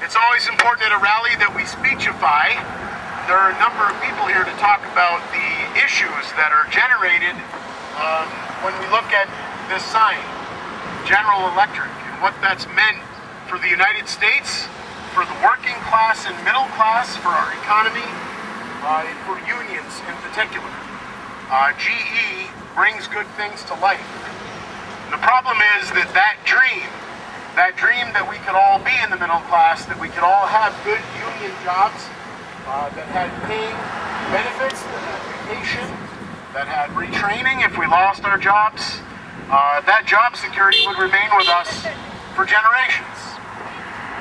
It's always important at a rally that we speechify. There are a number of people here to talk about the issues that are generated when we look at this sign, General Electric, and what that's meant for the United States, for the working class and middle class, for our economy, and for unions in particular. GE brings good things to life. The problem is that that dream that we could all be in the middle class, that we could all have good union jobs that had paying benefits, that had vacation, that had retraining if we lost our jobs, that job security would remain with us for generations.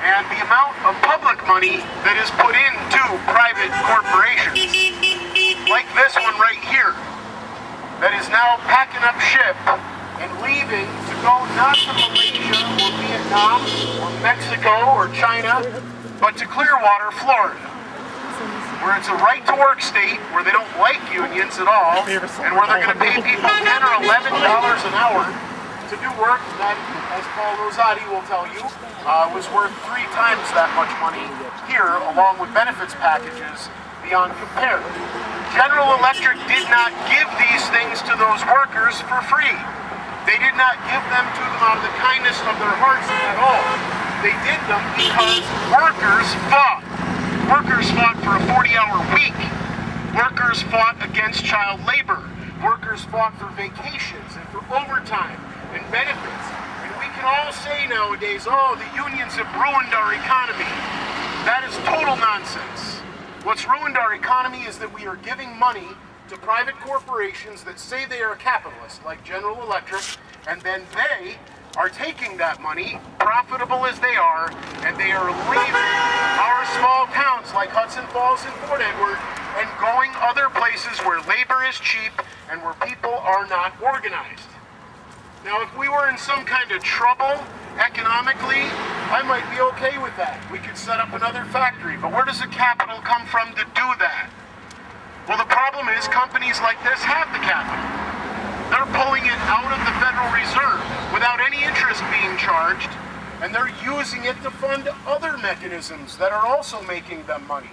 And the amount of public money that is put into private corporations, like this one right here, that is now packing up ship and leaving to go not to Malaysia or Vietnam or Mexico or China, but to Clearwater, Florida, where it's a right-to-work state, where they don't like unions at all, and where they're going to pay people $10 or $11 an hour to do work that, as Paul Rosati will tell you, was worth 3 times that much money here, along with benefits packages beyond compare. General Electric did not give these things to those workers for free. They did not give them to them out of the kindness of their hearts at all. They did them because workers fought. Workers fought for a 40-hour week. Workers fought against child labor. Workers fought for vacations and for overtime and benefits. And we can all say nowadays, oh, the unions have ruined our economy. That is total nonsense. What's ruined our economy is that we are giving money to private corporations that say they are capitalists, like General Electric, and then they are taking that money, profitable as they are, and they are leaving our small towns like Hudson Falls and Fort Edward and going other places where labor is cheap and where people are not organized. Now, if we were in some kind of trouble economically, I might be okay with that. We could set up another factory, but where does the capital come from to do that? Well, the problem is companies like this have the capital. They're pulling it out of the Federal Reserve without any interest being charged, and they're using it to fund other mechanisms that are also making them money.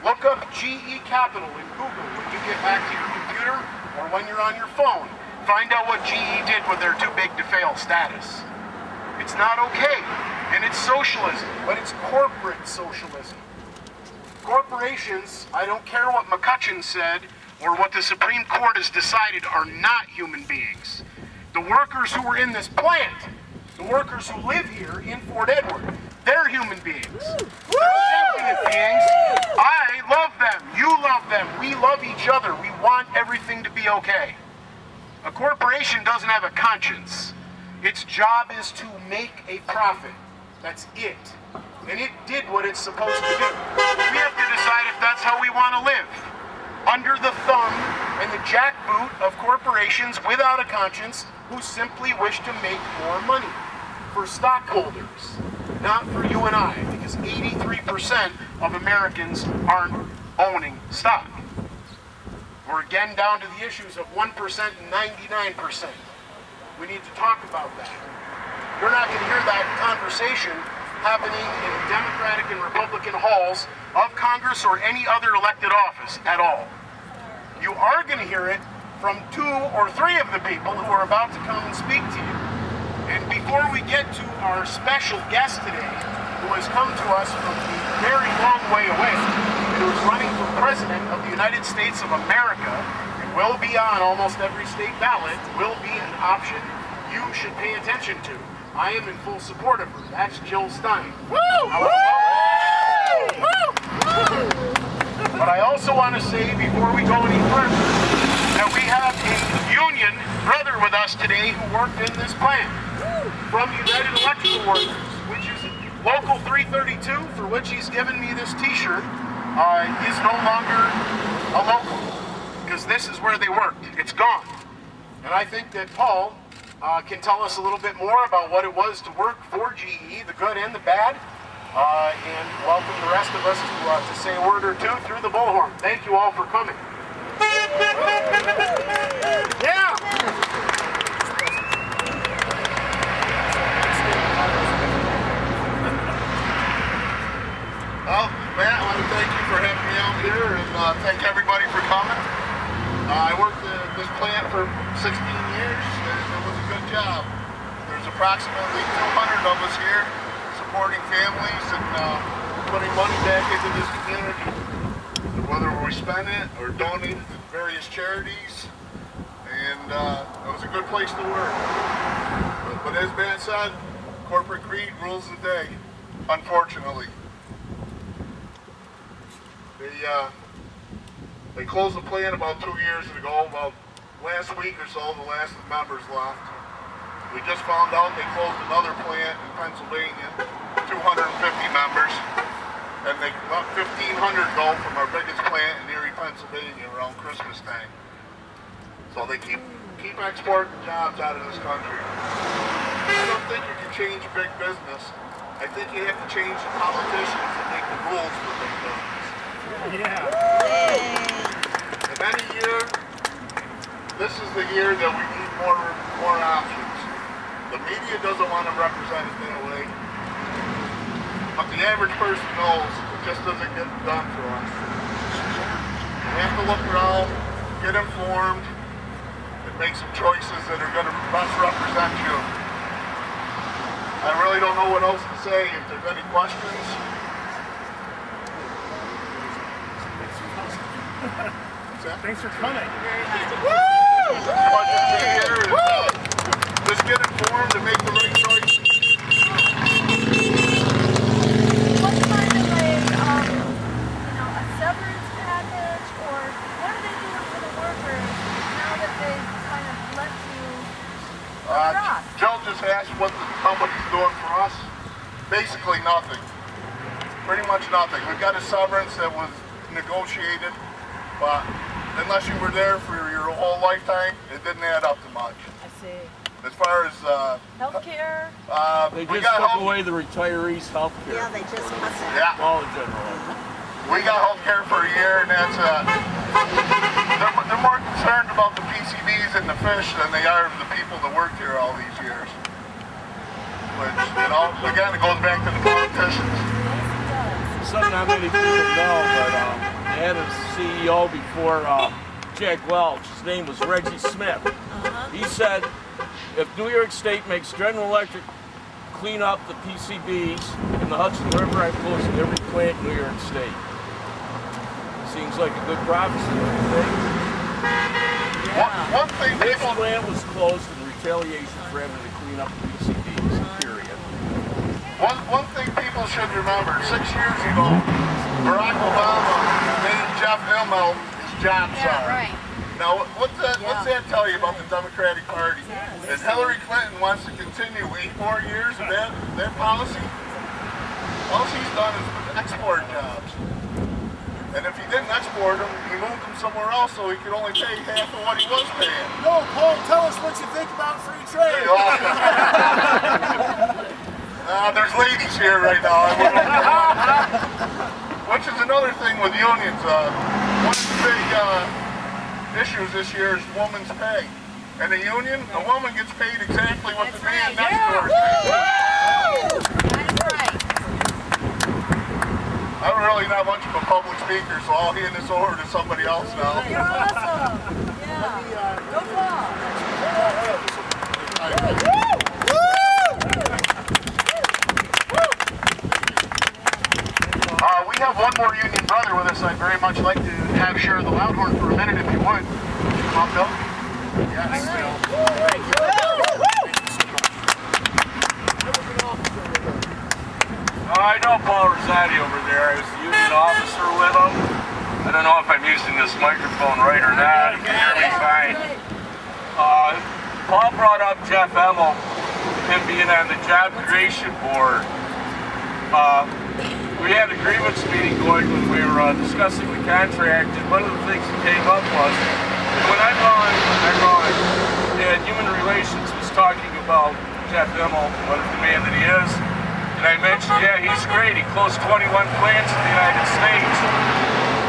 Look up GE Capital in Google when you get back to your computer or when you're on your phone. Find out what GE did with their too big to fail status. It's not okay, and it's socialism, but it's corporate socialism. Corporations, I don't care what McCutcheon said or what the Supreme Court has decided, are not human beings. The workers who were in this plant, the workers who live here in Fort Edward, they're human beings. They're sentient beings. I love them. You love them. We love each other. We want everything to be okay. A corporation doesn't have a conscience. Its job is to make a profit. That's it. And it did what it's supposed to do. We have to decide if that's how we want to live. Under the thumb and the jackboot of corporations without a conscience who simply wish to make more money for stockholders, not for you and I, because 83% of Americans aren't owning stock. We're again down to the issues of 1% and 99%. We need to talk about that. You're not going to hear that conversation happening in Democratic and Republican halls of Congress or any other elected office at all. You are going to hear it from 2 or 3 of the people who are about to come and speak to you. And before we get to our special guest today, who has come to us from a very long way away, and who is running for President of the United States of America, and will be on almost every state ballot, will be an option you should pay attention to. I am in full support of her. That's Jill Stein. Woo! But I also want to say, before we go any further, that we have a union brother with us today who worked in this plant from United Electrical Workers, which is Local 332, for which he's given me this t-shirt, is no longer a local, because this is where they worked. It's gone. And I think that Paul can tell us a little bit more about what it was to work for GE, the good and the bad, and welcome the rest of us to say a word or two through the bullhorn. Thank you all for coming. Yeah! thank everybody for coming. I worked at this plant for 16 years, and it was a good job. There's approximately 200 of us here supporting families and putting money back into this community, whether we spend it or donate it to various charities. And it was a good place to work. But as Ben said, corporate greed rules the day, unfortunately. They closed the plant about 2 years ago. About last week or so, the last of the members left. We just found out they closed another plant in Pennsylvania, 250 members, and they let 1,500 go from our biggest plant in Erie, Pennsylvania around Christmas time. So they keep exporting jobs out of this country. I don't think you can change big business. I think you have to change the politicians and make the rules for big business. Yeah. And any year, this is the year that we need more options. The media doesn't want to represent it that way, but the average person knows it just doesn't get done for us. You have to look around, get informed, and make some choices that are going to best represent you. I really don't know what else to say. If there's any questions. Thanks for coming. Just get informed and make the right choices. What kind of a severance package, or what are they doing for the workers now that they've kind of let you off? Joe just asked what the company's doing for us. Basically nothing. Pretty much nothing. We've got a severance that was negotiated, but unless you were there for your whole lifetime, it didn't add up to much. I see. As far as Healthcare? They just took away the retirees' health care. Yeah, they just cut that. Yeah. All in general. We got health care for a year, and that's they're more concerned about the PCBs and the fish than they are the people that worked here all these years. Which, again, it goes back to the politicians. Something not many people know, but they had a CEO before Jack Welch. His name was Reggie Smith. He said, if New York State makes General Electric clean up the PCBs in the Hudson River, I'm closing every plant in New York State. Seems like a good prophecy, don't you think? One thing This plant was closed in retaliation for having to clean up the PCBs, period. One thing people should remember, 6 years ago, Barack Obama made Jeff Immelt his job czar. Right. Now, what's that tell you about the Democratic Party? And Hillary Clinton wants to continue 8 more years of that policy? All she's done is export jobs. And if he didn't export them, he moved them somewhere else so he could only pay half of what he was paying. No, Paul, tell us what you think about free trade. There's ladies here right now. Which is another thing with unions. One of the big issues this year is woman's pay. And the union, the woman gets paid exactly what the man next to her is paid. That's right. I'm really not much of a public speaker, so I'll hand this over to somebody else now. You're awesome. Yeah. Go Paul. We have one more union brother with us. I'd very much like to have share the loud horn for a minute, if you would. Would you come up, Bill? Yes, Bill. I know Paul Ruzbacki over there. I was the union officer with him. I don't know if I'm using this microphone right or not. You can hear me fine. Paul brought up Jeff Immelt, him being on the job creation board. We had a grievance meeting going when we were discussing the contract, and one of the things that came up was, when I'm on, and Human Relations was talking about Jeff Immelt, what a man that he is, and I mentioned, yeah, he's great. He closed 21 plants in the United States,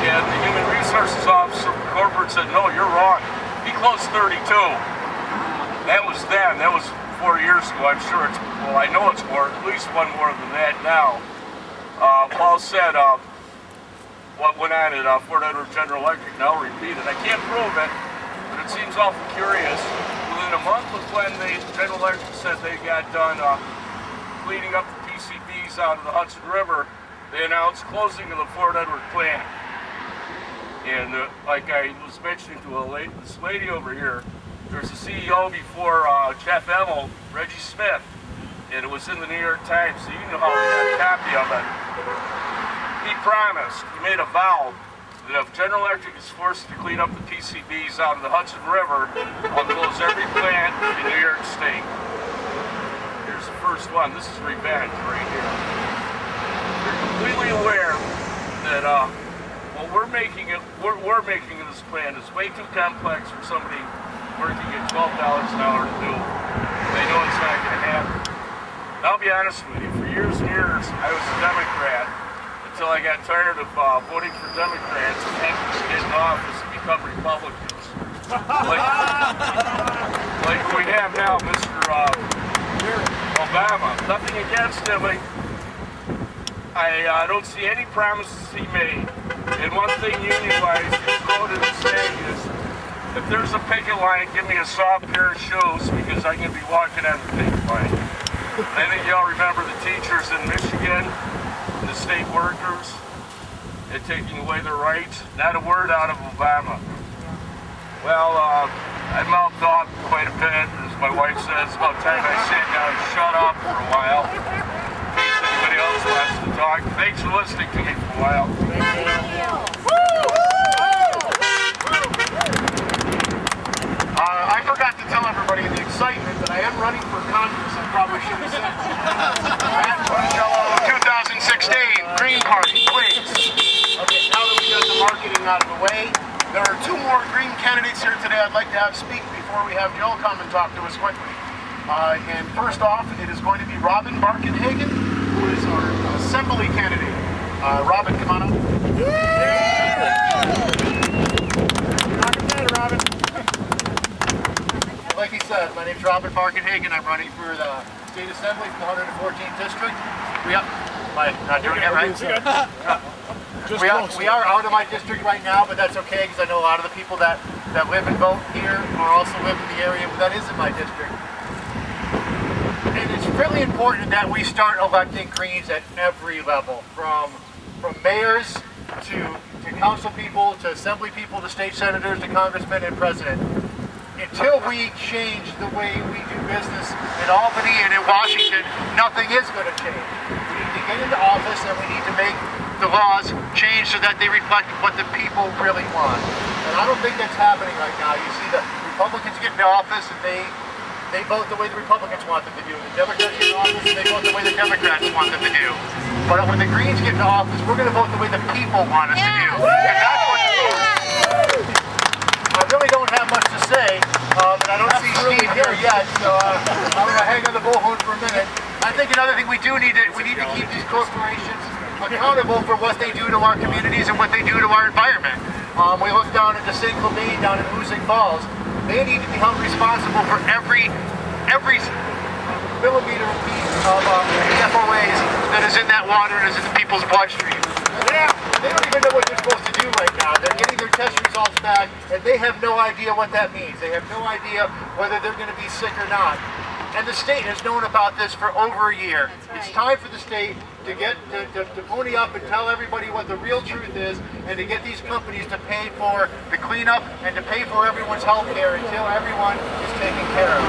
and the Human Resources Officer from corporate said, no, you're wrong. He closed 32. That was then. That was 4 years ago. I'm sure it's, well, I know it's more, at least one more than that now. Paul said, what went on at Fort Edward General Electric, and I'll repeat it. I can't prove it, but it seems awful curious. Within a month of when General Electric said they got done cleaning up the PCBs out of the Hudson River, they announced closing of the Fort Edward plant. And like I was mentioning to this lady over here, there's a CEO before Jeff Emmel, Reggie Smith, and it was in the New York Times, so you know how we got a copy of it. He promised, he made a vow, that if General Electric is forced to clean up the PCBs out of the Hudson River, I'll close every plant in New York State. Here's the first one. This is revenge right here. They're completely aware that what we're making in this plan is way too complex for somebody working at $12 an hour to do. They know it's not going to happen. I'll be honest with you, for years and years, I was a Democrat until I got tired of voting for Democrats and having to get in office and become Republicans. like we have now, Mr. Obama. Nothing against him. I don't see any promises he made. And one thing union-wise, he's quoted as saying is, if there's a picket line, give me a soft pair of shoes because I'm going to be walking on the picket line. I think y'all remember the teachers in Michigan, the state workers, and taking away their rights. Not a word out of Obama. Well, I mouthed off quite a bit. As my wife says, it's about time I sat down and shut up for a while. In case anybody else wants to talk. Thanks for listening to me for a while. I forgot to tell everybody the excitement that I am running for Congress. I probably should have said that. Funiciello 2016 Green Party, please. Okay, now that we got the marketing out of the way, there are two more Green candidates here today I'd like to have speak before we have Joe come and talk to us quickly. And first off, it is going to be Robin Barkenhagen, who is our Assembly candidate. Robin, come on up. Robin. Like he said, my name's Robin Barkenhagen. I'm running for the State Assembly from the 114th District. Am I not doing it right? We are out of my district right now, but that's okay because I know a lot of the people that live and vote here or also live in the area that isn't my district. And it's really important that we start electing Greens at every level, from mayors to council people, to assembly people, to state senators, to congressmen and president. Until we change the way we do business in Albany and in Washington, nothing is going to change. We need to get into office and we need to make the laws change so that they reflect what the people really want. And I don't think that's happening right now. You see the Republicans get into office and they vote the way the Republicans want them to do. The Democrats get into office and they vote the way the Democrats want them to do. But when the Greens get into office, we're going to vote the way the people want us to do. And that's what I really don't have much to say, and I don't see Steve here yet, so I'm going to hang on the bullhorn for a minute. I think another thing we need to keep these corporations accountable for what they do to our communities and what they do to our environment. We look down at the St. Cobain down in Hoosick Falls. They need to be held responsible for every millimeter piece of PFOAs that is in that water and is in the people's bloodstream. They don't even know what they're supposed to do right now. They're getting their test results back, and they have no idea what that means. They have no idea whether they're going to be sick or not. And the state has known about this for over a year. Right. It's time for the state to pony up and tell everybody what the real truth is, and to get these companies to pay for the cleanup and to pay for everyone's health care until everyone is taken care of.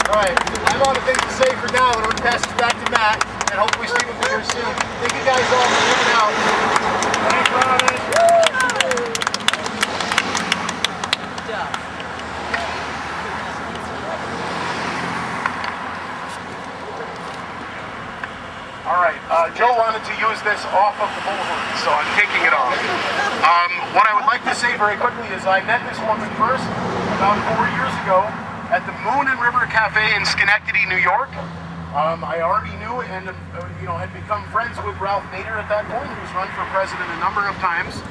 All right, I have all the things to say for now, and I'm going to pass it back to Matt, and hopefully Steve will be here soon. Thank you guys all for coming out. Thanks, Robin. Good job. All right, Joe wanted to use this off of the bullhorn, so I'm taking it off. What I would like to say very quickly is I met this woman first about 4 years ago at the Moon and River Cafe in Schenectady, New York. I already knew and had become friends with Ralph Nader at that point, who's run for president a number of times,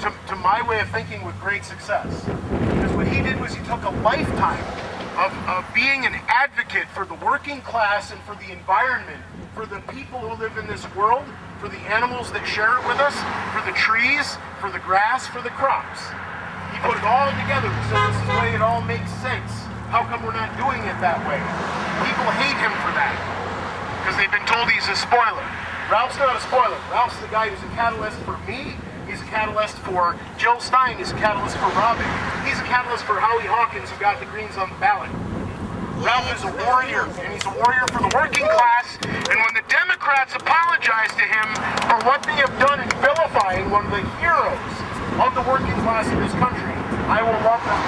to my way of thinking with great success. Because what he did was he took a lifetime of being an advocate for the working class and for the environment, for the people who live in this world, for the animals that share it with us, for the trees, for the grass, for the crops. He put it all together, so this is the way it all makes sense. How come we're not doing it that way? People hate him for that, because they've been told he's a spoiler. Ralph's not a spoiler. Ralph's the guy who's a catalyst for me. He's a catalyst for Jill Stein. He's a catalyst for Robin. He's a catalyst for Howie Hawkins, who got the Greens on the ballot. Ralph is a warrior, and he's a warrior for the working class. And when the Democrats apologize to him for what they have done in vilifying one of the heroes of the working class in this country, I will love them.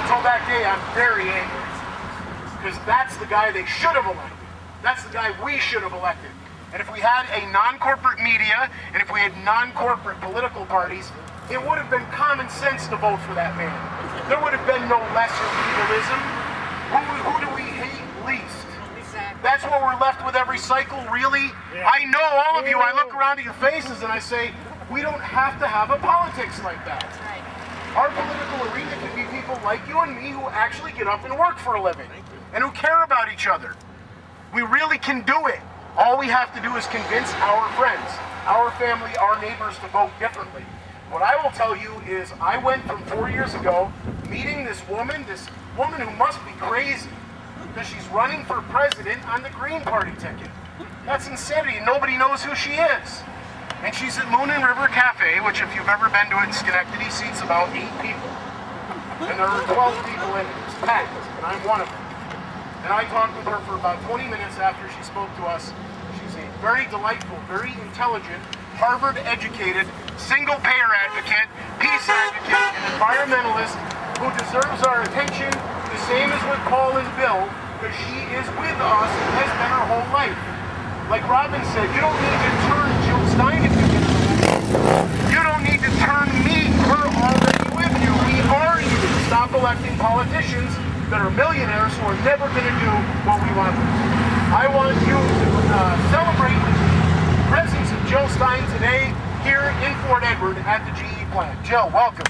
Until that day, I'm very angry. Because that's the guy they should have elected. That's the guy we should have elected. And if we had a non-corporate media, and if we had non-corporate political parties, it would have been common sense to vote for that man. There would have been no lesser evilism. Who do we hate least? Exactly. That's what we're left with every cycle, really? Yeah. I know all of you, I look around at your faces and I say, we don't have to have a politics like that. That's right. Our political arena can be people like you and me who actually get up and work for a living and who care about each other. We really can do it. All we have to do is convince our friends, our family, our neighbors to vote differently. What I will tell you is I went from 4 years ago meeting this woman who must be crazy because she's running for president on the Green Party ticket. That's insanity. Nobody knows who she is. And she's at Moon and River Cafe, which if you've ever been to it in Schenectady, seats about 8 people. And there are 12 people in it. It's packed, and I'm one of them. And I talked with her for about 20 minutes after she spoke to us. She's a very delightful, very intelligent, Harvard-educated, single-payer advocate, peace advocate, and environmentalist who deserves our attention, the same as with Paul and Bill, because she is with us and has been her whole life. Like Robin said, you don't need to turn Jill Stein if you get elected. You don't need to turn me. We're already with you. We are you. Stop electing politicians that are millionaires who are never going to do what we want them to do. I want you to celebrate the presence of Jill Stein today here in Fort Edward at the GE plant. Jill, welcome.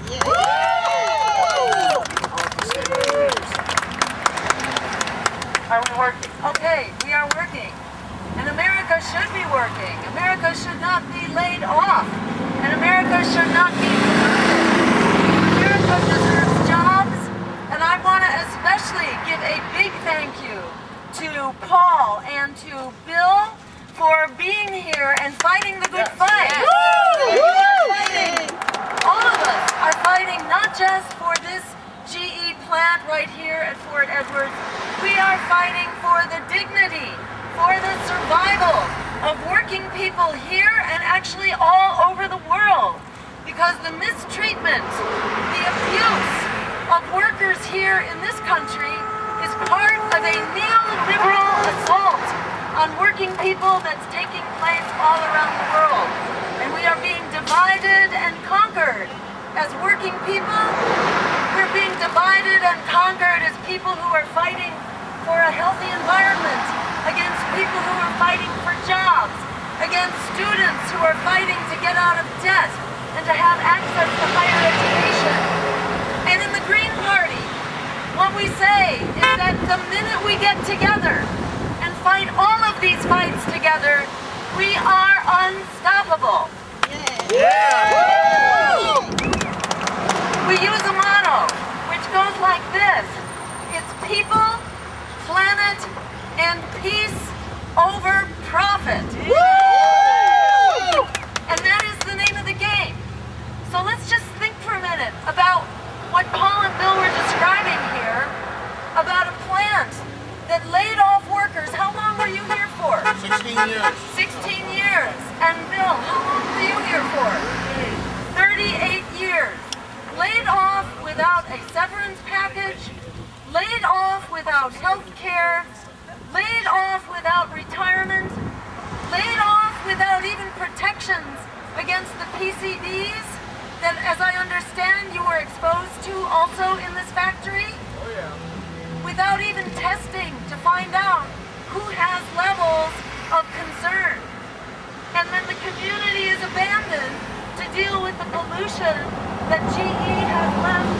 Are we working? Okay, we are working. And America should be working. America should not be laid off. And America should not be polluted. America deserves jobs. And I want to especially give a big thank you to Paul and to Bill for being here and fighting the good fight. All of us are fighting not just for this GE plant right here at Fort Edwards. We are fighting for the dignity, for the survival of working people here and actually all over the world. Because the mistreatment, the abuse of workers here in this country is part of a neoliberal assault on working people that's taking place all around the world. And we are being divided and conquered as working people. We're being divided and conquered as people who are fighting for a healthy environment, against people who are fighting for jobs, against students who are fighting to get out of debt and to have access to higher education. And in the Green Party, what we say is that the minute we get together and fight all of these fights together, we are unstoppable. We use a motto which goes like this. It's people, planet, and peace over profit. And that is the name of the game. So let's just think for a minute about what Paul and Bill were describing here, about a plant that laid off workers. How long were you here for? 16 years. 16 years. And Bill, how long were you here for? 38 years. Laid off without a severance package, laid off without health care, laid off without retirement, laid off without even protections against the PCBs that, as I understand, you were exposed to also in this factory, without even testing to find out who has levels of concern. And then the community is abandoned to deal with the pollution that GE has left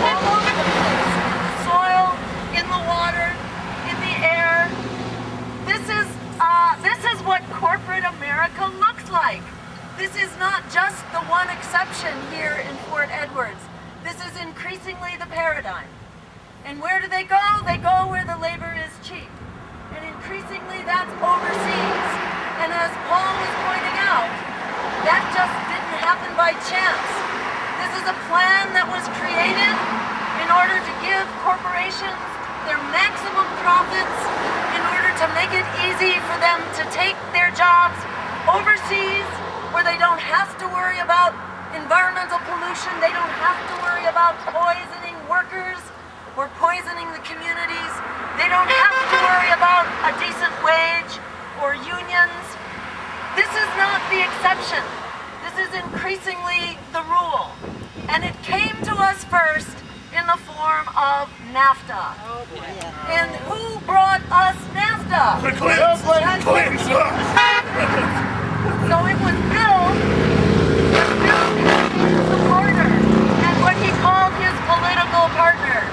all over the place, in the soil, in the the water, in the air. This is what corporate America looks like. This is not just the one exception here in Fort Edwards. This is increasingly the paradigm. And where do they go? They go where the labor is cheap. And increasingly that's overseas. And as Paul was pointing out, that just didn't happen by chance. This is a plan that was created in order to give corporations their maximum profits, in order to make it easy for them to take their jobs overseas, where they don't have to worry about environmental pollution, they don't have to worry about poisoning workers or poisoning the communities, they don't have to worry about a decent wage or unions. This is not the exception. This is increasingly the rule. And it came to us first in the form of NAFTA. And who brought us NAFTA? The Clintons. So it was Bill supporter and what he called his political partner.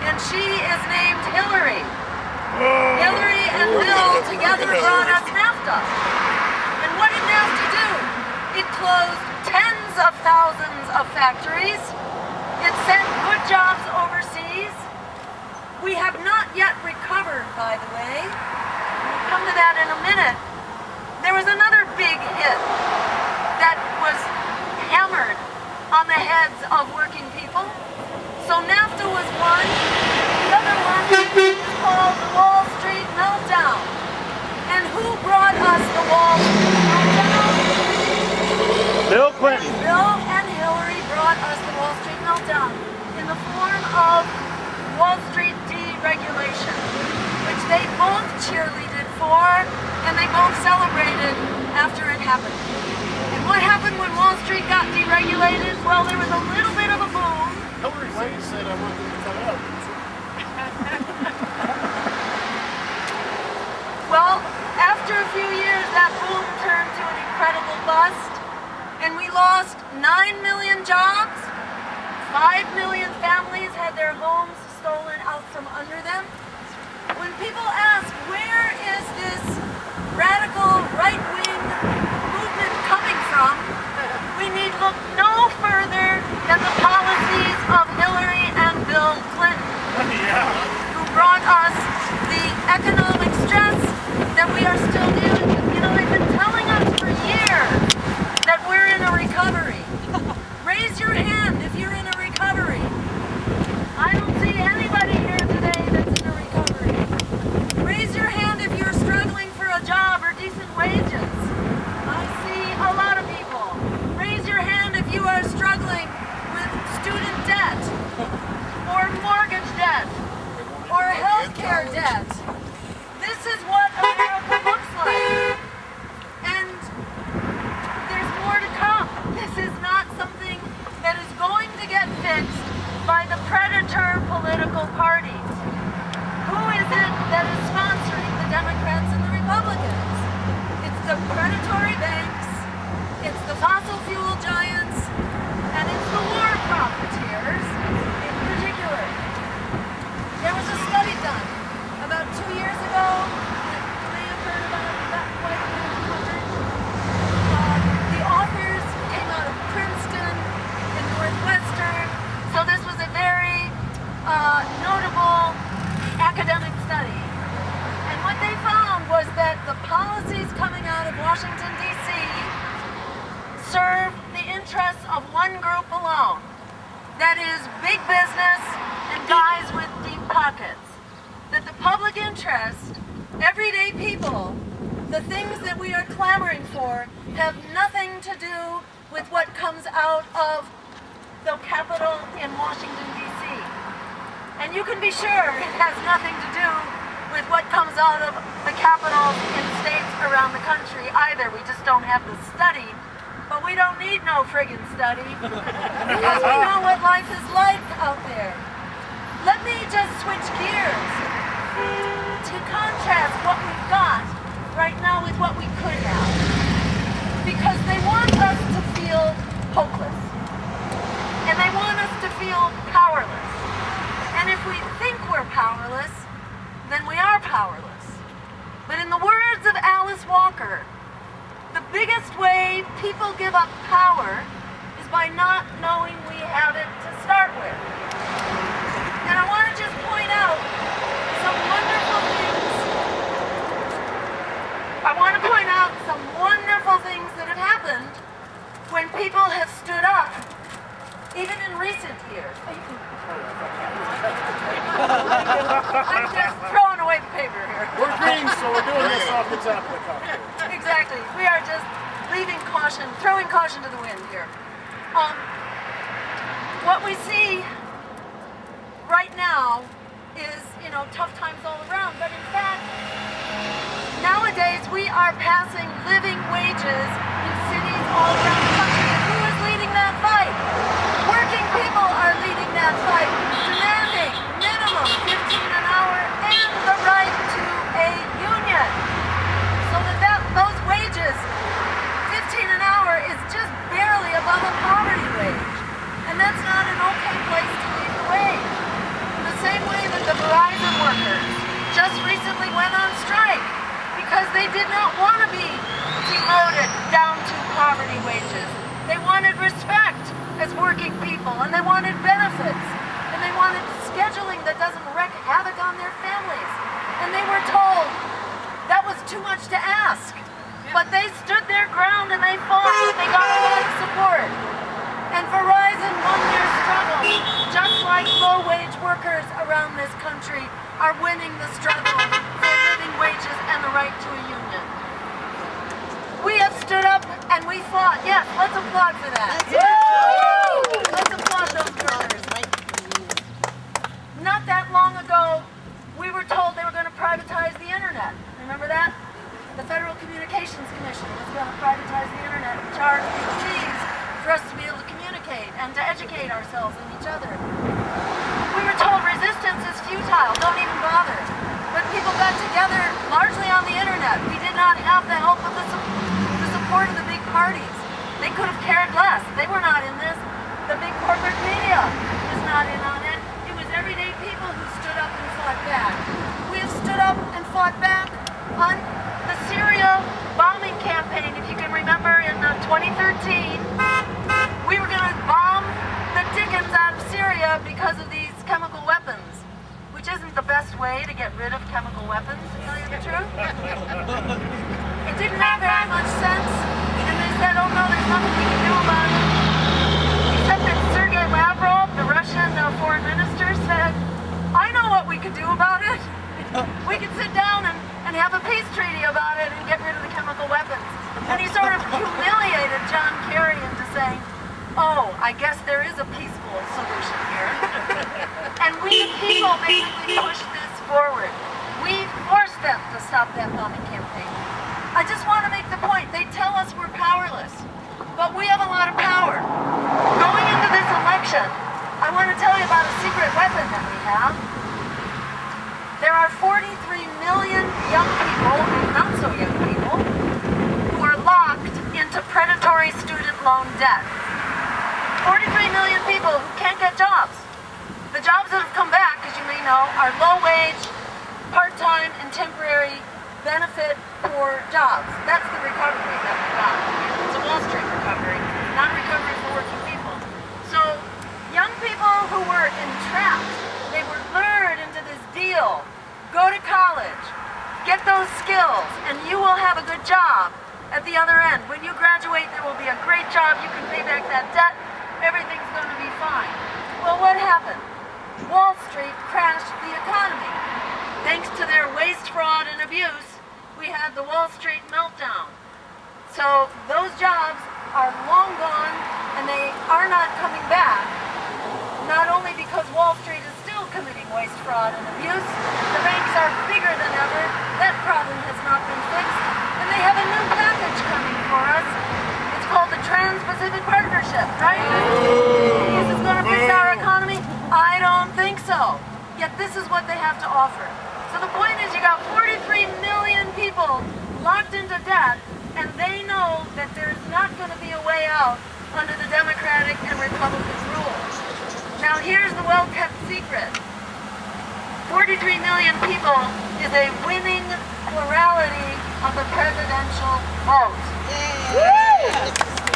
And she is named Hillary. Hillary and Bill together brought us NAFTA. And what did NAFTA do? It closed tens of thousands of factories. It sent good jobs overseas. We have not yet recovered, by the way. We'll come to that in a minute. There was another big hit that was hammered on the heads of working people. So NAFTA was one. The other one is called the Wall Street Meltdown. And who brought us the Wall Street Meltdown? Bill Clinton. Bill and Hillary brought us the Wall Street Meltdown in the form of Wall Street deregulation, which they both cheerleaded for and they both celebrated after it happened. And what happened when Wall Street got deregulated? Well, there was a little bit of a boom. Hillary Clinton said I want them to cut out. Well, after a few years, that boom turned to an incredible bust, and we lost 9 million jobs. 5 million families had their homes stolen out from under them. When people ask, where is this radical right-wing movement coming from, we need look no further than the policies of Hillary and Bill Clinton, who brought us the economic stress that we are still dealing with. You know, they've been telling us for years that we're in a recovery. Raise your hand if you're in a recovery. I don't see anybody here today that's in a recovery. Raise your hand if you're struggling for a job or decent wages. I see a lot of people. Raise your hand if you are struggling with student debt or mortgage debt or health care debt. This is what America looks like. And there's more to come. This is not something that is going to get fixed by the predator political parties. Who is it that is sponsoring the Democrats and the Republicans? It's the predatory banks, it's the fossil fuel giants, and it's the war profiteers in particular. There was a study done about 2 years ago. You may have heard about that quite a bit covered. The authors came out of Princeton and Northwestern, so this was a very notable academic study. And what they found was that the policies coming out of Washington, D.C. serve the interests of one group alone. That is big business and guys with deep pockets. That the public interest, everyday people, the things that we are clamoring for have nothing to do with what comes out of the Capitol in Washington, D.C. And you can be sure it has nothing to do with what comes out of the capitals in states around the country either. We just don't have the study, but we don't need no friggin' study because we know what life is like out there. Let me just switch gears to contrast what we've got right now with what we could have. Because they want us to feel hopeless. And they want us to feel powerless. And if we think we're powerless, Walker, the biggest way people give up power is by not knowing we have it to start with. And I want to just point out some wonderful things. I want to point out some wonderful things that have happened when people have stood up, even in recent years. I'm just throwing away the paper here. We're green, so we're doing this off the top of the cup. Exactly. We are just leaving caution, throwing caution to the wind here. What we see right now is, tough times all around, but in fact, nowadays we are passing living wages in cities all around the country. And who is leading that fight? Working people are leading that fight, demanding minimum 15 an hour and the right to a union. So that those wages, 15 an hour, is just barely above a poverty wage. And that's not an okay place to lead the way. In the same way that the Verizon workers just recently went on strike because they did not want to be demoted down to poverty wages. They wanted respect as working people, and they wanted benefits, and they wanted scheduling that doesn't wreak havoc on their families. And they were told that was too much to ask. But they stood their ground and they fought and they got a lot of support. And Verizon won their struggle, just like low-wage workers around this country are winning the struggle for living wages and the right to a union. We have stood up and we fought. Yes, let's applaud for that. Let's applaud those workers. Not that long ago, we were told they were going to privatize the internet. Remember that? The Federal Communications Commission was going to privatize the internet and charge big fees for us to be able to communicate and to educate ourselves and each other. We were told resistance is futile, don't even bother. But people got together largely on the internet. We did not have the help of the support of the big parties. They could have cared less. They were not in this. The big corporate media was not in on it. It was everyday people who stood up and fought back. We have stood up and fought back on the Syria bombing campaign. If you can remember, in 2013, we were going to bomb the dickens out of Syria because of these chemical weapons, which isn't the best way to get rid of chemical weapons, to tell you the truth. It didn't make very much sense, and they said, oh no, there's nothing we can do about it. Except that Sergei Lavrov, the Russian foreign minister, said, I know what we could do about it. We could sit down and have a peace treaty about it and get rid of the chemical weapons. And he sort of humiliated John Kerry into saying, oh, I guess there is a peaceful solution here. And we people basically pushed this forward. We forced them to stop that bombing campaign. I just want to make the point, they tell us we're powerless, but we have a lot of power. Going into this election, I want to tell you about a secret weapon that we have. There are 43 million young people, and not so young people, who are locked into predatory student loan debt. 43 million people who can't get jobs. The jobs that have come back, as you may know, are low-wage, part-time, and temporary benefit for jobs. That's the recovery that we got. It's a Wall Street recovery, not recovery for working people. So, young people who were entrapped, they were lured into this deal. Go to college, get those skills, and you will have a good job at the other end. When you graduate, there will be a great job, you can pay back that debt, everything's going to be fine. Well, what happened? Wall Street crashed the economy. Thanks to their waste, fraud, and abuse, we had the Wall Street meltdown. So those jobs are long gone, and they are not coming back, not only because Wall Street is still committing waste, fraud, and abuse, the banks are bigger than ever, that problem has not been fixed, and they have a new package coming for us. It's called the Trans-Pacific Partnership, right? Is this going to fix our economy? I don't think so. Yet this is what they have to offer. So the point is, you got 43 million people locked into debt, and they know that there's not going to be a way out under the Democratic and Republican rule. Now here's the well-kept secret. 43 million people is a winning plurality of the presidential vote.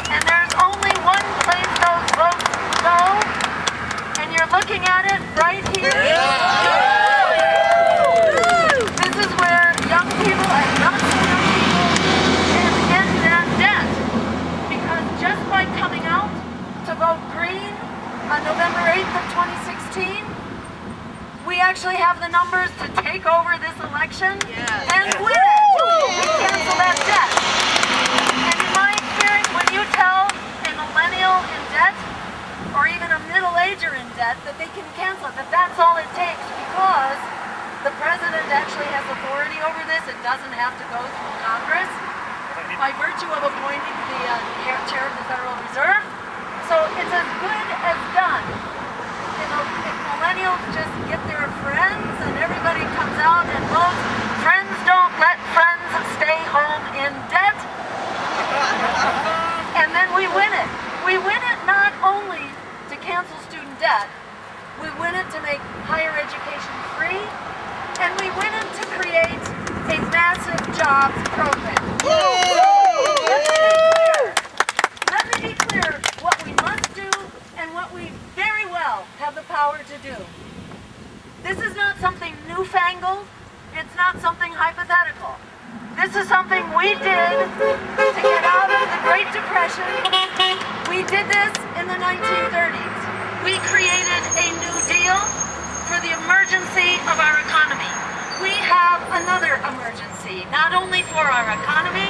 And there's only one place those votes go, and you're looking at it right here. This is where young people and not so young people can end that debt. Because just by coming out to vote green on November 8th of 2016, we actually have the numbers to take over this election and win it. And cancel that debt. And in my experience, when you tell a millennial in debt, or even a middle-ager in debt, that they can cancel it, that's all it takes, because the president actually has authority over this. It doesn't have to go through Congress by virtue of appointing the chair of the Federal Reserve. So it's as good as done. If millennials just get their friends and everybody comes out and votes, friends don't let friends stay home in debt. And then we win it. We win it not only to cancel student debt, we win it to make higher education free, and we win it to create a massive jobs program. Let me be clear what we must do and what we very well have the power to do. This is not something newfangled. It's not something hypothetical. This is something we did to get out of the Great Depression. We did this in the 1930s. We created a New Deal for the emergency of our economy. We have another emergency, not only for our economy,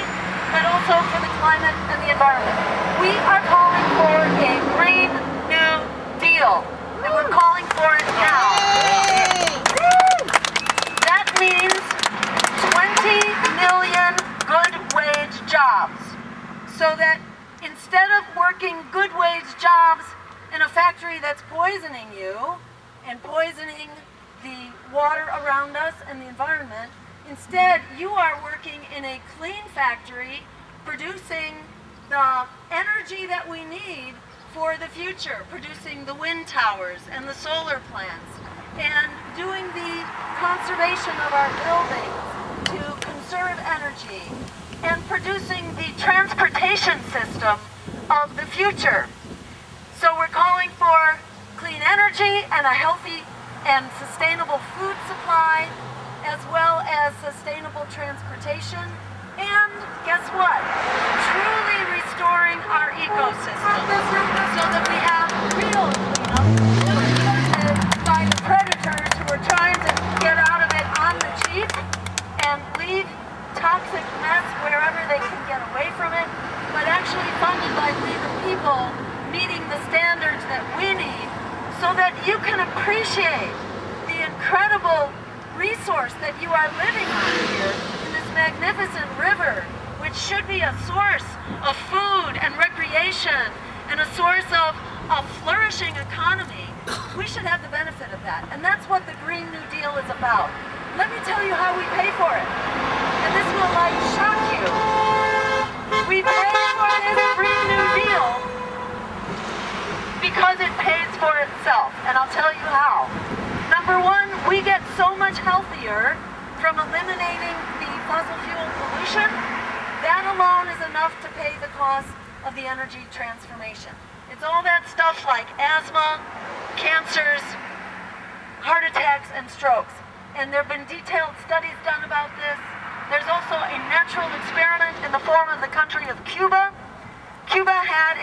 but also for the climate and the environment. We are calling for a Green New Deal, and we're calling for it now. That means 20 million good wage jobs, so that instead of working good wage jobs in a factory that's poisoning you and poisoning the water around us and the environment, instead you are working in a clean factory producing the energy that we need for the future, producing the wind towers and the solar plants, and doing the conservation of our buildings to conserve energy, and producing the transportation system of the future. So we're calling for clean energy and a healthy and sustainable food supply, as well as sustainable transportation, and guess what? Truly restoring our ecosystem so that we have real cleanup by the predators who are trying to get out of it on the cheap and leave toxic mess wherever they can get away from it, but actually funded by we the people meeting the standards that we need, so that you can appreciate the incredible resource that you are living on here in this magnificent river, which should be a source of food and recreation and a source of a flourishing economy. We should have the benefit of that, and that's what the Green New Deal is about. Let me tell you how we pay for it, and this will shock you. We pay for this Green New Deal because it pays for itself, and I'll tell you how. Number one, we get so much healthier from eliminating the fossil fuel pollution. That alone is enough to pay the cost of the energy transformation. It's all that stuff like asthma, cancers, heart attacks, and strokes. And there have been detailed studies done about this. There's also a natural experiment in the form of the country of Cuba. Cuba had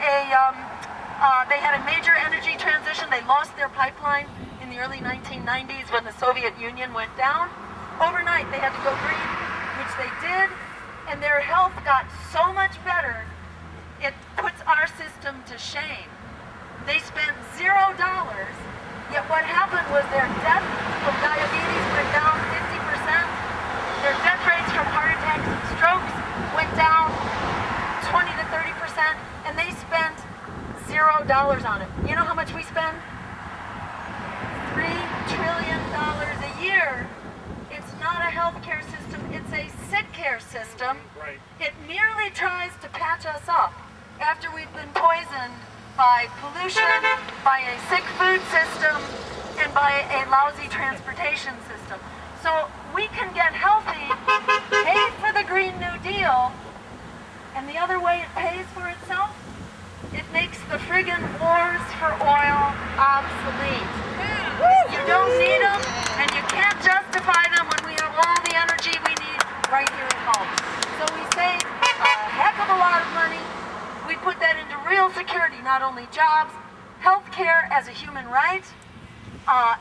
they had a major energy transition. They lost their pipeline in the early 1990s when the Soviet Union went down. Overnight, they had to go green, which they did, and their health got so much better, it puts our system to shame. They spent $0, yet what happened was their death from diabetes went down 50%. Their death rates from heart attacks and strokes went down 20 to 30%, and they spent $0 on it. You know how much we spend? $3 trillion a year. It's not a healthcare system, it's a sick care system. Right. It merely tries to patch us up after we've been poisoned by pollution, by a sick food system, and by a lousy transportation system. So we can get healthy, pay for the the Green New Deal, and the other way it pays for itself, it makes the friggin' wars for oil obsolete. You don't need them, and you can't justify them when we have all the energy we need right here at home. So we save a heck of a lot of money. We put that into real security, not only jobs, healthcare as a human right,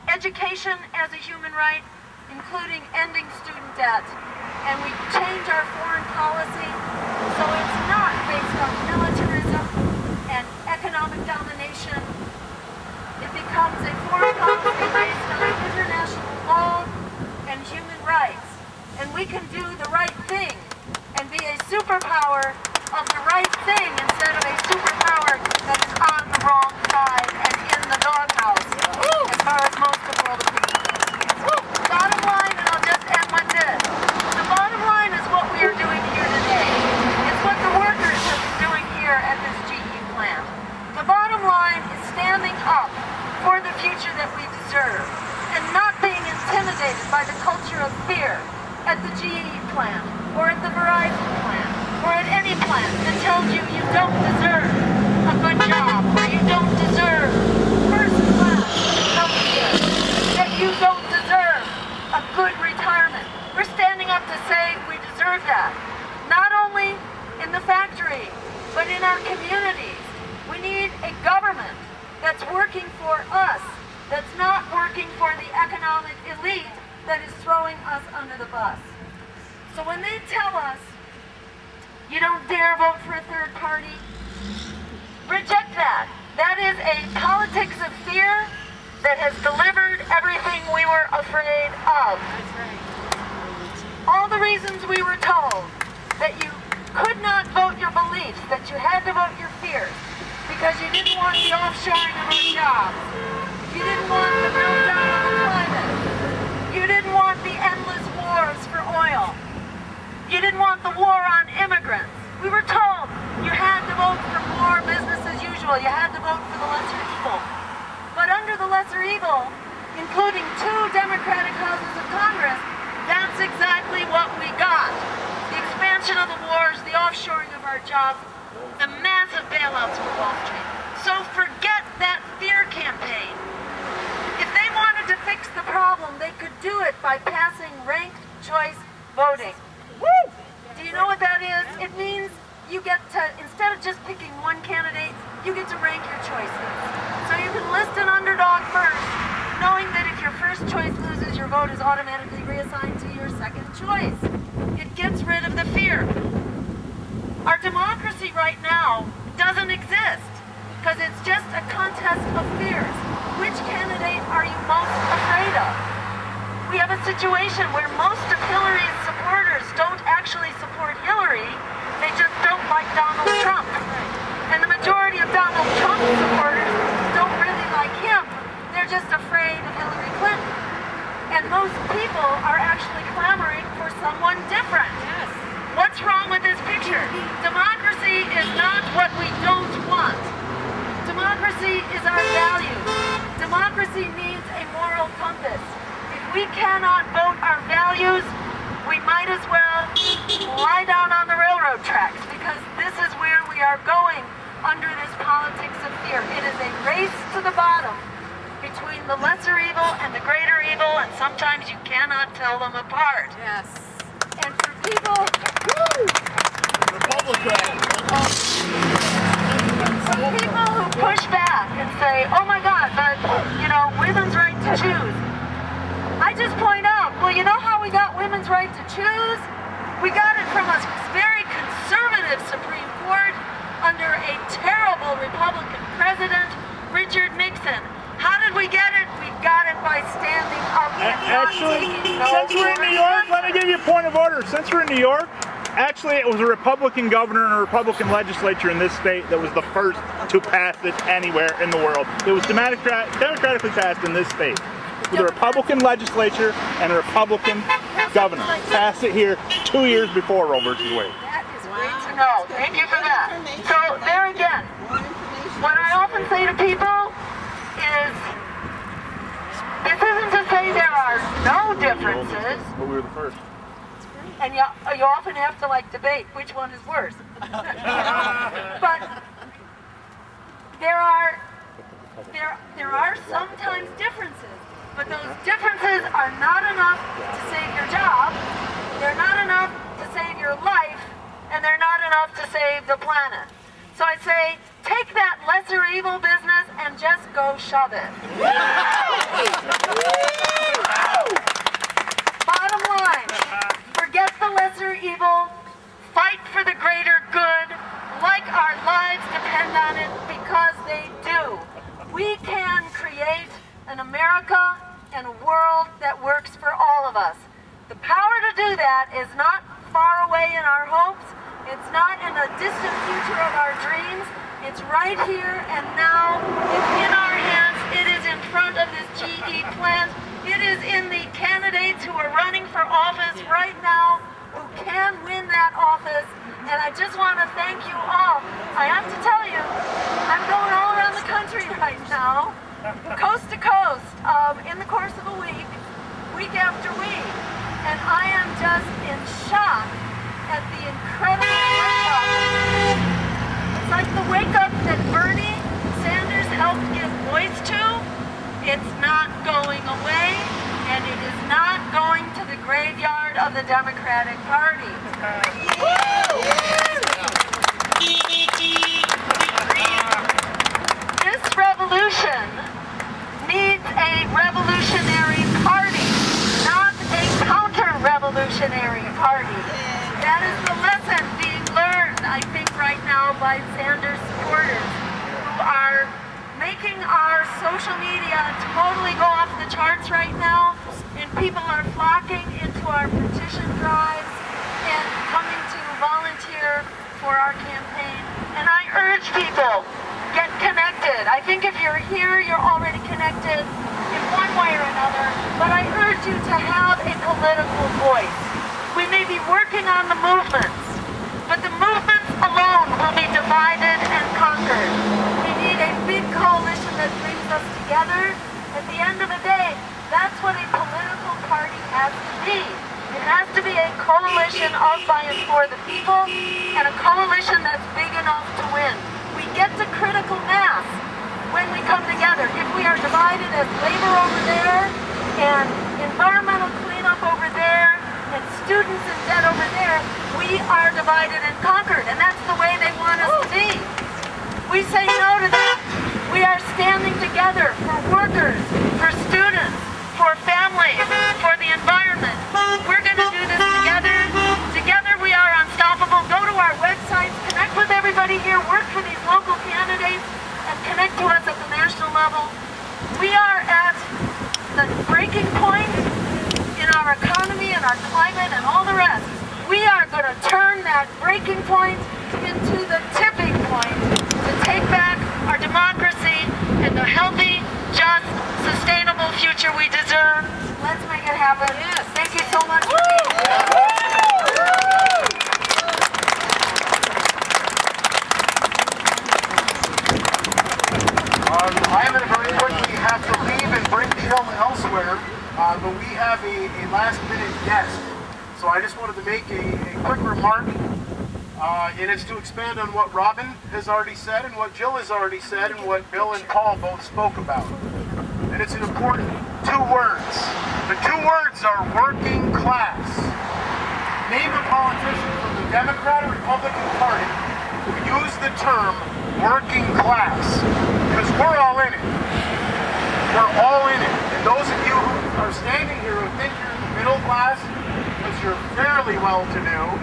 education as a human right, including ending student debt. And we change our foreign policy so it's not based on militarism and economic domination. It becomes a foreign policy based on international law and human rights. And we can do the right thing and be a superpower of the right thing instead of a superpower that is on the wrong side and in the doghouse, as far as most of the world is concerned. Bottom line, and I'll just end with this. The bottom line is what we are doing here today. It's what the workers have been doing here at this GE plant. The bottom line is standing up for the future that we deserve and not being intimidated by the culture of fear at the GE plant or at the Verizon plant or at any plant that tells you you don't deserve a good job or you don't deserve first-class healthcare, that you don't deserve a good retirement. We're standing up to say we deserve that, not only in the factory, but in our communities. We need a government that's working for us, that's not working for the economic elite that is throwing us under the bus. So when they tell us, you don't dare vote for a third party, reject that. That is a politics of fear that has delivered everything we were afraid of. All the reasons we were told that you could not vote your beliefs, that you had to vote your fears, because you didn't want the offshoring of our jobs, you didn't want the meltdown of the climate, you didn't want the endless wars for oil, you didn't want the war on immigrants. We were told you had to vote for more business as usual, you had to vote for the lesser evil. But under the lesser evil, including 2 Democratic houses of Congress, that's exactly what we got. The expansion of the wars, the offshoring of our jobs, the massive bailouts for Wall Street. So forget that fear campaign. If they wanted to fix the problem, they could do it by passing ranked choice voting. Woo! Do you know what that is? It means you get to, instead of just picking one candidate, you get to rank your choices. So you can list an underdog first, knowing that if your first choice loses, your vote is automatically reassigned to your second choice. It gets rid of the fear. Our democracy right now doesn't exist because it's just a contest of fears. Which candidate are you most afraid of? We have a situation where most of Hillary's supporters don't actually support Hillary, they just don't like Donald Trump. And the majority of Donald Trump's supporters don't really like him, they're just afraid of Hillary Clinton. And most people are actually clamoring for someone different. What's wrong with this picture? Democracy is not what we don't want. Democracy is our values. Democracy needs a moral compass. If we cannot vote our values, we might as well lie down on the railroad tracks because this is where we are going under this politics of fear. It is a race to the bottom between the lesser evil and the greater evil, and sometimes you cannot tell them apart. Yes. And for people who push back and say, oh my God, but, women's right to choose. I just point out, well, you know how we got women's right to choose? We got it from a very conservative Supreme Court under a terrible Republican president, Richard Nixon. How did we get it? We got it by standing up and Actually, taking no since we're in New York, let me give you a point of order. Since we're in New York, actually it was a Republican governor and a Republican legislature in this state that was the first to pass it anywhere in the world. It was democratically passed in this state. With a Republican legislature and a Republican governor. Passed it here 2 years before Roe versus Wade. That is great to know. Thank you for that. So there again, what I often say to people is, this isn't to say there are no differences. But we were the first. and you often have to like debate which one is worse. But there are sometimes differences, but those differences are not enough to save your job, they're not enough to save your life, and they're not enough to save the planet. So I say, take that lesser evil business and just go shove it. Bottom line, forget the lesser evil, fight for the greater good, like our lives depend on it, because they do. We can create an America and a world that works for all of us. The power to do that is not far away in our hopes. It's not in the distant future of our dreams. It's right here and now. It's in our hands. It is in front of this GE plant. It is in the candidates who are running for office right now who can win that office. And I just want to thank you all. I have to tell you, I'm going all around the country right now, coast to coast, in the course of a week after week. And I am just in shock at the incredible wake-up. It's like the wake-up that Bernie Sanders helped give voice to. It's not going away, and it is not going to the graveyard of the Democratic Party. This revolution needs a revolutionary party, not a counter-revolutionary party. That is the lesson being learned, I think, right now by Sanders supporters who are making our social media totally go off the charts right now, and people are flocking into our petition drives and coming to volunteer for our campaign. And I urge people, get connected. I think if you're here, you're already connected in one way or another, but I urge you to have a political voice. We may be working on the movements, but the movements alone will be divided and conquered. We need a big coalition that brings us together. At the end of the day, that's what a political party has to be. It has to be a coalition of, by, and for the people, and a coalition that's big enough to win. We get to critical mass when we come together. If we are divided as labor over there, and environmental cleanup over there, and students in debt over there, we are divided and conquered, and that's the way they want us to be. We say no to that. We are standing together for workers, for students, for families, for the environment. We're going to do this together. Together we are unstoppable. Go to our websites, connect with everybody here, work for these local candidates, and connect to us at the national level. We are at the breaking point in our economy and our climate and all the rest. We are going to turn that breaking point into the tipping point to take back our democracy and the healthy, just, sustainable future we deserve. Let's make it happen. Yes. Thank you so much for being here. I'm going to very quickly have to leave and bring Jill elsewhere, but we have a last-minute guest. So I just wanted to make a quick remark, and it's to expand on what Robin has already said and what Jill has already said and what Bill and Paul both spoke about. And it's an important two words. The two words are working class. Name a politician from the Democrat or Republican Party who use the term working class, because we're all in it. We're all in it. And those of you who are standing here who think you're in the middle class because you're fairly well-to-do,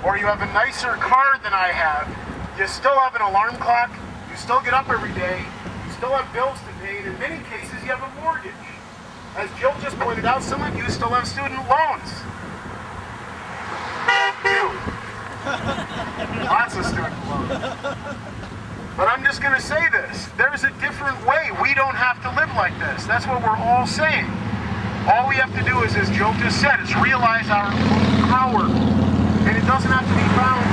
or you have a nicer car than I have, you still have an alarm clock, you still get up every day, you still have bills to pay, and in many cases you have a mortgage. As Jill just pointed out, some of you still have student loans. Lots of student loans. But I'm just going to say this. There's a different way. We don't have to live like this. That's what we're all saying. All we have to do is, as Joe just said, is realize our power. And it doesn't have to be found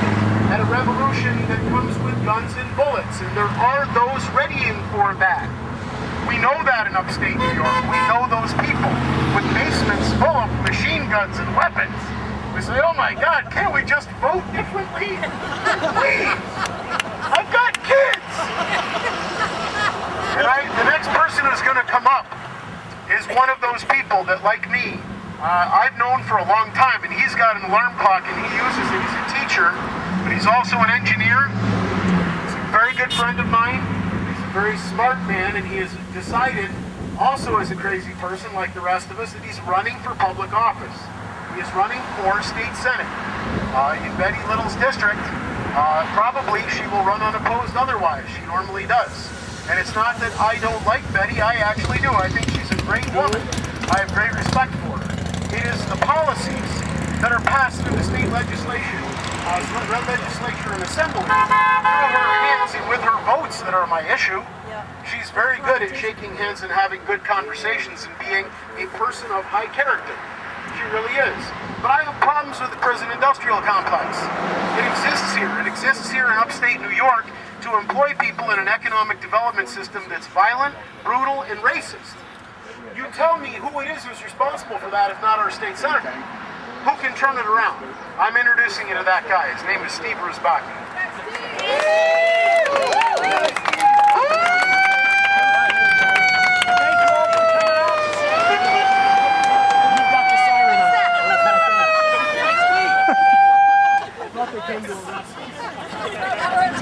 at a revolution that comes with guns and bullets. And there are those readying for that. We know that in upstate New York. We know those people with basements full of machine guns and weapons, with say, oh my God, can't we just vote differently? Please, I've got kids. And the next person who's going to come up is one of those people that, like me, I've known for a long time, and he's got an alarm clock and he uses it. He's a teacher, but he's also an engineer. He's a very good friend of mine. He's a very smart man, and he has decided, also as a crazy person like the rest of us, that he's running for public office. He is running for state senate in Betty Little's district. Probably she will run unopposed otherwise. She normally does. And it's not that I don't like Betty, I actually do. I think she's a great woman. I have great respect for her. It is the policies that are passed through the state legislation, legislature and assembly, through her hands and with her votes that are my issue. She's very good at shaking hands and having good conversations and being a person of high character. She really is. But I have problems with the prison industrial complex. It exists here. It exists here in upstate New York to employ people in an economic development system that's violent, brutal, and racist. You tell me who it is who's responsible for that if not our state senator. Who can turn it around? I'm introducing you to that guy. His name is Steve Ruzbacki.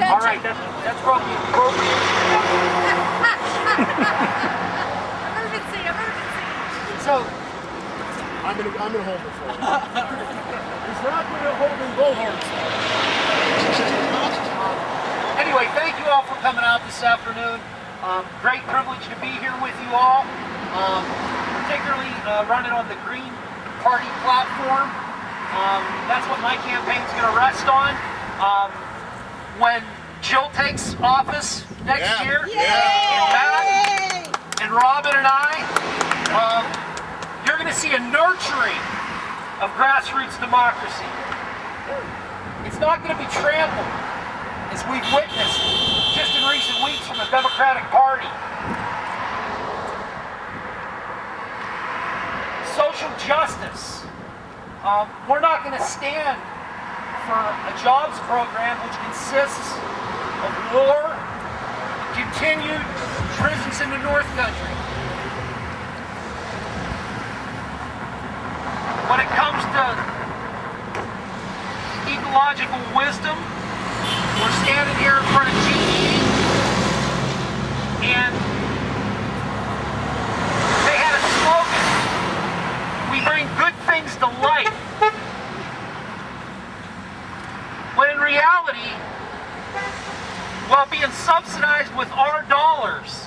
All right, that's probably appropriate. Emergency. So, I'm gonna hold it for you. He's not gonna hold him bullhorns. anyway, thank you all for coming out this afternoon. Great privilege to be here with you all, particularly running on the Green Party platform. That's what my campaign's going to rest on. When Jill takes office next year, and Matt and Robin and I, you're going to see a nurturing of grassroots democracy. It's not going to be trampled, as we've witnessed just in recent weeks from the Democratic Party. Social justice. We're not going to stand for a jobs program which consists of war, continued prisons in the North Country. When it comes to ecological wisdom, we're standing here in front of GE, and they had a slogan: we bring good things to light. When in reality, while being subsidized with our dollars,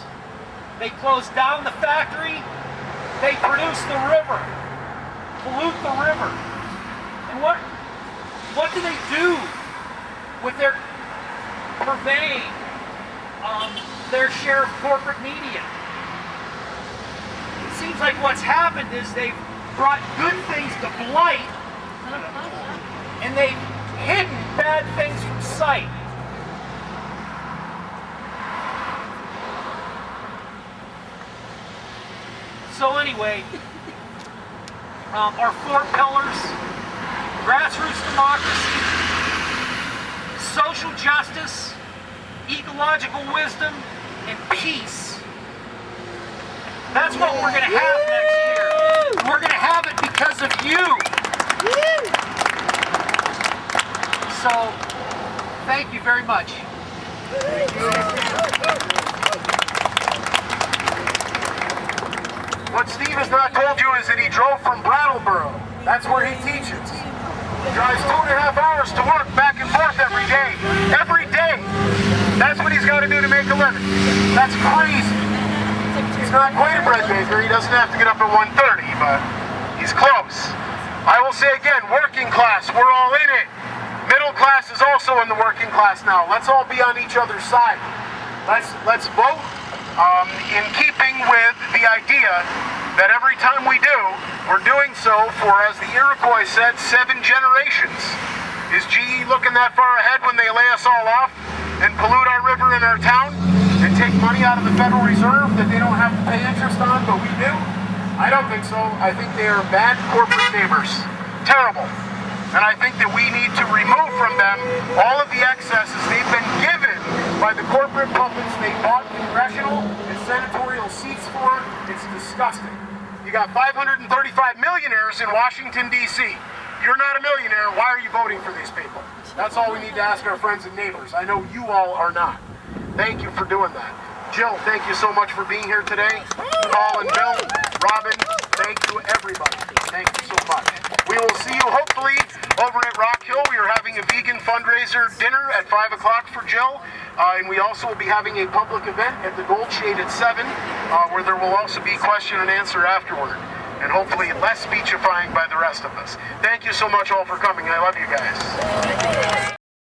they close down the factory, they produce the river, pollute the river. And what do they do with their purveying their share of corporate media? It seems like what's happened is they've brought good things to blight, and they've hidden bad things from sight. So anyway, our four pillars: grassroots democracy, social justice, ecological wisdom, and peace. That's what we're going to have next year. We're going to have it because of you. So, thank you very much. What Steve has not told you is that he drove from Brattleboro. That's where he teaches. He drives 2.5 hours to work back and forth every day. Every day. That's what he's got to do to make a living. That's crazy. He's not quite a bread baker. He doesn't have to get up at 1:30, but he's close. I will say again, working class, we're all in it. Middle class is also in the working class now. Let's all be on each other's side. Let's vote in keeping with the idea that every time we do, we're doing so for, as the Iroquois said, 7 generations. Is GE looking that far ahead when they lay us all off and pollute our river and our town and take money out of the Federal Reserve that they don't have to pay interest on, but we do? I don't think so. I think they are bad corporate neighbors. Terrible. And I think that we need to remove from them all of the excesses they've been given by the corporate puppets they bought congressional and senatorial seats for. It's disgusting. You got 535 millionaires in Washington, D.C. You're not a millionaire. Why are you voting for these people? That's all we need to ask our friends and neighbors. I know you all are not. Thank you for doing that. Jill, thank you so much for being here today. Paul and Bill, Robin, thank you everybody. Thank you so much. We will see you hopefully over at Rock Hill. We are having a vegan fundraiser dinner at 5 o'clock for Jill. And we also will be having a public event at the Gold Shade at 7, where there will also be question and answer afterward. And hopefully less speechifying by the rest of us. Thank you so much all for coming. I love you guys.